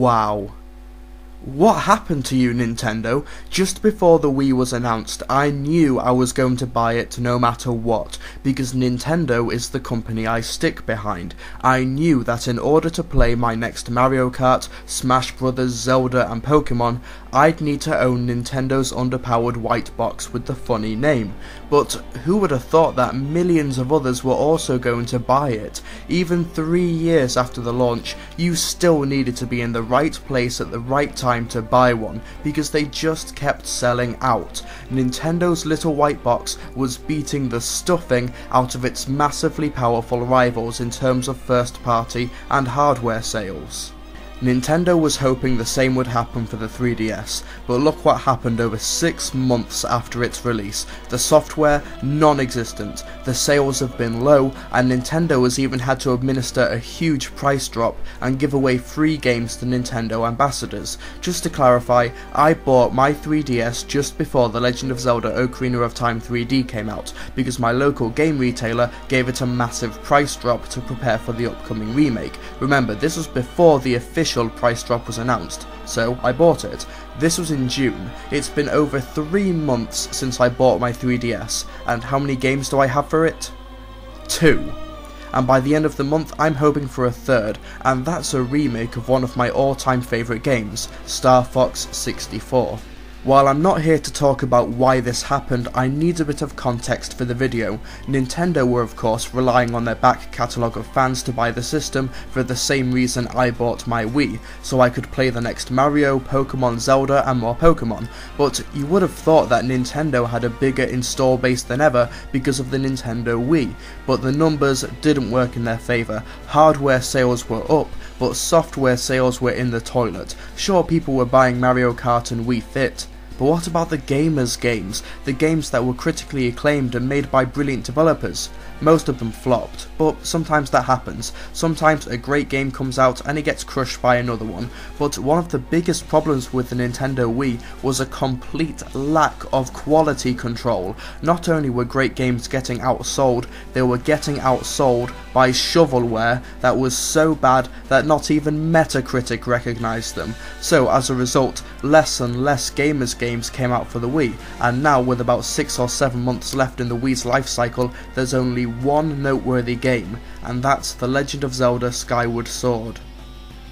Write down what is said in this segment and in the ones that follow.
Wow. What happened to you, Nintendo? Just before the Wii was announced, I knew I was going to buy it no matter what, because Nintendo is the company I stick behind. I knew that in order to play my next Mario Kart, Smash Bros, Zelda and Pokemon, I'd need to own Nintendo's underpowered white box with the funny name. But who would have thought that millions of others were also going to buy it? Even 3 years after the launch, you still needed to be in the right place at the right time to buy one, because they just kept selling out. Nintendo's little white box was beating the stuffing out of its massively powerful rivals in terms of first party and hardware sales. Nintendo was hoping the same would happen for the 3DS, but look what happened over 6 months after its release. The software, non-existent, the sales have been low, and Nintendo has even had to administer a huge price drop and give away free games to Nintendo ambassadors. Just to clarify, I bought my 3DS just before The Legend of Zelda Ocarina of Time 3D came out, because my local game retailer gave it a massive price drop to prepare for the upcoming remake. Remember, this was before the official price drop was announced, so I bought it. This was in June. It's been over 3 months since I bought my 3DS, and how many games do I have for it? 2. And by the end of the month I'm hoping for a third, and that's a remake of one of my all-time favourite games, Star Fox 64. While I'm not here to talk about why this happened, I need a bit of context for the video. Nintendo were of course relying on their back catalogue of fans to buy the system for the same reason I bought my Wii, so I could play the next Mario, Pokemon, Zelda and more Pokemon, but you would have thought that Nintendo had a bigger install base than ever because of the Nintendo Wii, but the numbers didn't work in their favour. Hardware sales were up, but software sales were in the toilet. Sure, people were buying Mario Kart and Wii Fit, but what about the gamers' games? The games that were critically acclaimed and made by brilliant developers? Most of them flopped, but sometimes that happens. Sometimes a great game comes out and it gets crushed by another one, but one of the biggest problems with the Nintendo Wii was a complete lack of quality control. Not only were great games getting outsold, they were getting outsold by shovelware that was so bad that not even Metacritic recognised them. So as a result, less and less gamers' games came out for the Wii, and now with about 6 or 7 months left in the Wii's life cycle, there's only one noteworthy game, and that's The Legend of Zelda Skyward Sword.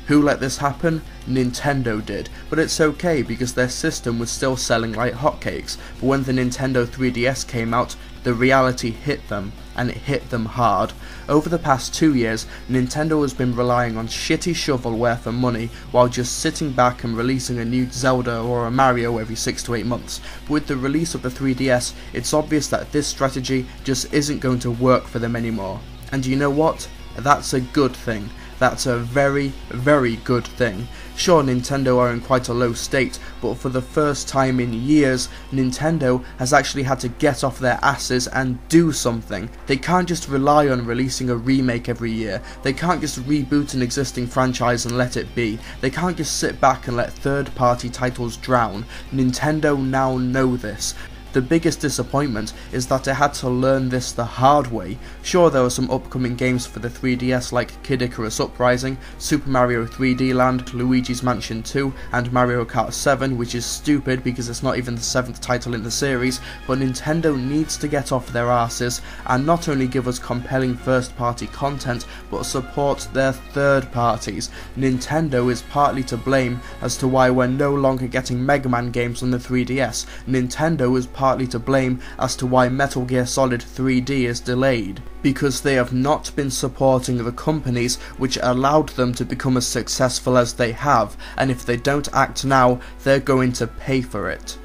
Who let this happen? Nintendo did, but it's okay because their system was still selling like hotcakes. But when the Nintendo 3DS came out, the reality hit them, and it hit them hard. Over the past 2 years, Nintendo has been relying on shitty shovelware for money while just sitting back and releasing a new Zelda or a Mario every 6 to 8 months. But with the release of the 3DS, it's obvious that this strategy just isn't going to work for them anymore. And you know what? That's a good thing. That's a very, very good thing. Sure, Nintendo are in quite a low state, but for the first time in years, Nintendo has actually had to get off their asses and do something. They can't just rely on releasing a remake every year. They can't just reboot an existing franchise and let it be. They can't just sit back and let third-party titles drown. Nintendo now know this. The biggest disappointment is that I had to learn this the hard way. Sure, there were some upcoming games for the 3DS like Kid Icarus Uprising, Super Mario 3D Land, Luigi's Mansion 2, and Mario Kart 7, which is stupid because it's not even the 7th title in the series, but Nintendo needs to get off their arses and not only give us compelling first-party content, but support their third parties. Nintendo is partly to blame as to why we're no longer getting Mega Man games on the 3DS. Nintendo is partly to blame as to why Metal Gear Solid 3D is delayed, because they have not been supporting the companies which allowed them to become as successful as they have, and if they don't act now, they're going to pay for it.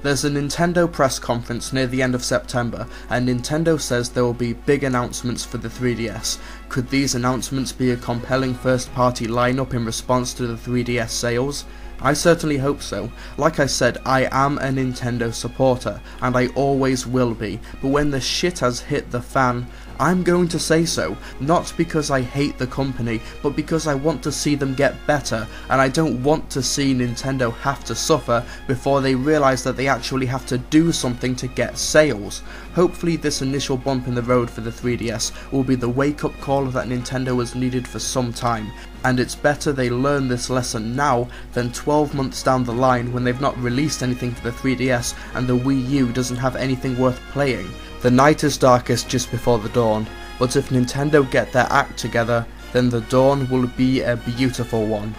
There's a Nintendo press conference near the end of September, and Nintendo says there will be big announcements for the 3DS. Could these announcements be a compelling first-party lineup in response to the 3DS sales? I certainly hope so. Like I said, I am a Nintendo supporter, and I always will be, but when the shit has hit the fan, I'm going to say so, not because I hate the company, but because I want to see them get better, and I don't want to see Nintendo have to suffer before they realise that they actually have to do something to get sales. Hopefully this initial bump in the road for the 3DS will be the wake-up call that Nintendo has needed for some time, and it's better they learn this lesson now than 12 months down the line when they've not released anything for the 3DS and the Wii U doesn't have anything worth playing. The night is darkest just before the dawn, but if Nintendo get their act together, then the dawn will be a beautiful one.